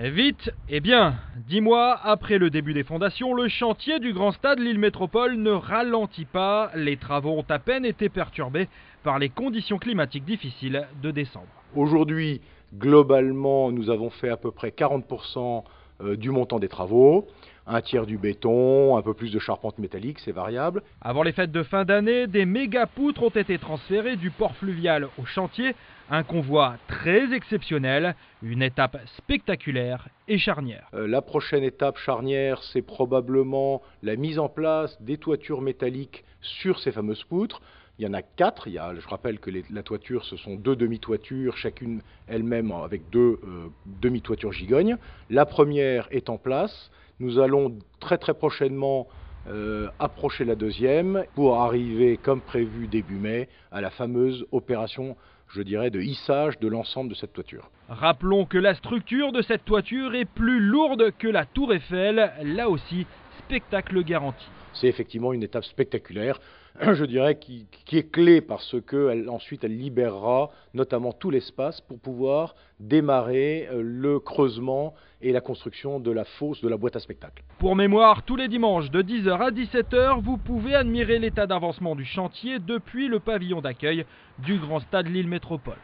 Vite et bien, 10 mois après le début des fondations, le chantier du grand stade Lille Métropole ne ralentit pas. Les travaux ont à peine été perturbés par les conditions climatiques difficiles de décembre. Aujourd'hui, globalement, nous avons fait à peu près 40% du montant des travaux, un tiers du béton, un peu plus de charpente métallique, c'est variable. Avant les fêtes de fin d'année, des méga-poutres ont été transférées du port fluvial au chantier. Un convoi très exceptionnel, une étape spectaculaire et charnière. La prochaine étape charnière, c'est probablement la mise en place des toitures métalliques sur ces fameuses poutres. Il y en a 4, je rappelle que la toiture, ce sont 2 demi-toitures, chacune elle-même avec 2 demi-toitures gigognes. La première est en place, nous allons très prochainement approcher la deuxième pour arriver, comme prévu début mai, à la fameuse opération, je dirais, de hissage de l'ensemble de cette toiture. Rappelons que la structure de cette toiture est plus lourde que la Tour Eiffel, là aussi, spectacle garanti. C'est effectivement une étape spectaculaire, je dirais, qui est clé parce que ensuite elle libérera notamment tout l'espace pour pouvoir démarrer le creusement et la construction de la fosse de la boîte à spectacle. Pour mémoire, tous les dimanches de 10h à 17h, vous pouvez admirer l'état d'avancement du chantier depuis le pavillon d'accueil du grand stade Lille Métropole.